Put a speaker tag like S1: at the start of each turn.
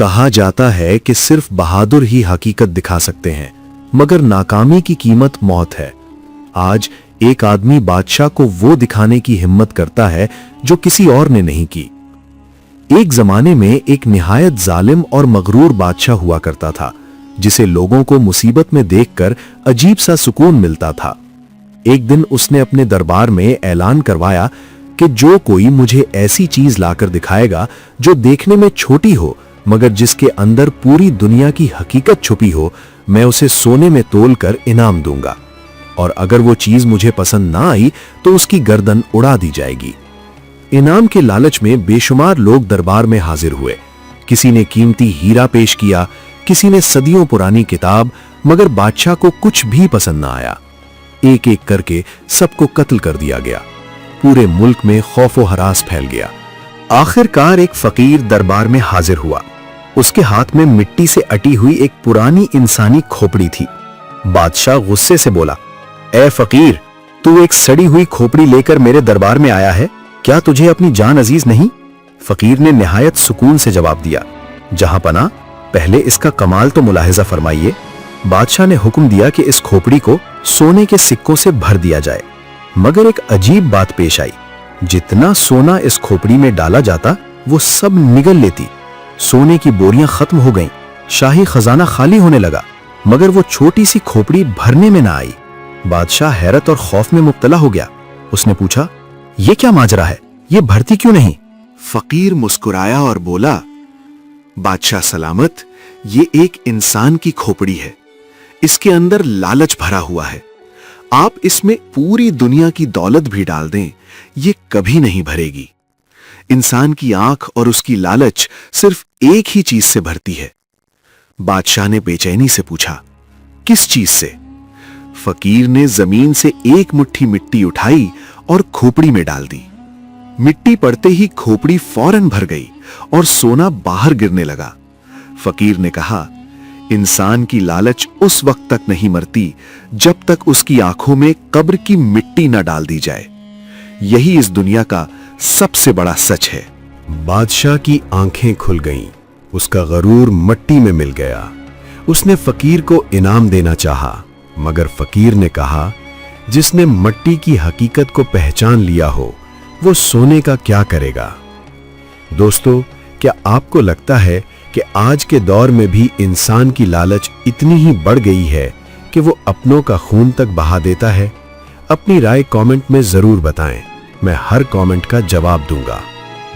S1: کہا جاتا ہے کہ صرف بہادر ہی حقیقت دکھا سکتے ہیں، مگر ناکامی کی قیمت موت ہے۔ آج ایک آدمی بادشاہ کو وہ دکھانے کی ہمت کرتا ہے جو کسی اور نے نہیں کی۔ ایک زمانے میں ایک نہایت ظالم اور مغرور بادشاہ ہوا کرتا تھا، جسے لوگوں کو مصیبت میں دیکھ کر عجیب سا سکون ملتا تھا۔ ایک دن اس نے اپنے دربار میں اعلان کروایا کہ جو کوئی مجھے ایسی چیز لا کر دکھائے گا جو دیکھنے میں چھوٹی ہو مگر جس کے اندر پوری دنیا کی حقیقت چھپی ہو، میں اسے سونے میں تول کر انعام دوں گا، اور اگر وہ چیز مجھے پسند نہ آئی تو اس کی گردن اڑا دی جائے گی۔ انعام کے لالچ میں بے شمار لوگ دربار میں حاضر ہوئے۔ کسی نے قیمتی ہیرا پیش کیا، کسی نے صدیوں پرانی کتاب، مگر بادشاہ کو کچھ بھی پسند نہ آیا۔ ایک ایک کر کے سب کو قتل کر دیا گیا۔ پورے ملک میں خوف و ہراس پھیل گیا۔ آخر کار ایک فقیر دربار میں حاضر ہوا۔ اس کے ہاتھ میں مٹی سے اٹی ہوئی ایک پرانی انسانی کھوپڑی تھی۔ بادشاہ غصے سے بولا، اے فقیر، تو ایک سڑی ہوئی کھوپڑی لے کر میرے دربار میں آیا ہے؟ کیا تجھے اپنی جان عزیز نہیں؟ فقیر نے نہایت سکون سے جواب دیا، جہاں پناہ، پہلے اس کا کمال تو ملاحظہ فرمائیے۔ بادشاہ نے حکم دیا کہ اس کھوپڑی کو سونے کے سکوں سے بھر دیا جائے، مگر ایک عجیب بات پیش آئی۔ جتنا سونا اس کھوپڑی میں ڈالا جاتا وہ سب نگل لیتی۔ سونے کی بوریاں ختم ہو گئیں، شاہی خزانہ خالی ہونے لگا، مگر وہ چھوٹی سی کھوپڑی بھرنے میں نہ آئی۔ بادشاہ حیرت اور خوف میں مبتلا ہو گیا۔ اس نے پوچھا، یہ کیا ماجرا ہے؟ یہ بھرتی کیوں نہیں؟
S2: فقیر مسکرایا اور بولا، بادشاہ سلامت، یہ ایک انسان کی کھوپڑی ہے، اس کے اندر لالچ بھرا ہوا ہے۔ آپ اس میں پوری دنیا کی دولت بھی ڈال دیں، یہ کبھی نہیں بھرے گی۔ انسان کی آنکھ اور اس کی لالچ صرف ایک ہی چیز سے بھرتی ہے۔ بادشاہ نے بے چینی سے پوچھا، کس چیز سے؟ فقیر نے زمین سے ایک مٹھی مٹی اٹھائی اور کھوپڑی میں ڈال دی۔ مٹی پڑتے ہی کھوپڑی فوراً بھر گئی اور سونا باہر گرنے لگا۔ فقیر نے کہا، انسان کی لالچ اس وقت تک نہیں مرتی جب تک اس کی آنکھوں میں قبر کی مٹی نہ ڈال دی جائے۔ یہی اس دنیا کا سب سے بڑا سچ ہے۔
S1: بادشاہ کی آنکھیں کھل گئیں، اس کا غرور مٹی میں مل گیا۔ اس نے فقیر کو انعام دینا چاہا، مگر فقیر نے کہا، جس نے مٹی کی حقیقت کو پہچان لیا ہو وہ سونے کا کیا کرے گا؟ دوستو، کیا آپ کو لگتا ہے کہ آج کے دور میں بھی انسان کی لالچ اتنی ہی بڑھ گئی ہے کہ وہ اپنوں کا خون تک بہا دیتا ہے؟ اپنی رائے کامنٹ میں ضرور بتائیں، میں ہر کامنٹ کا جواب دوں گا۔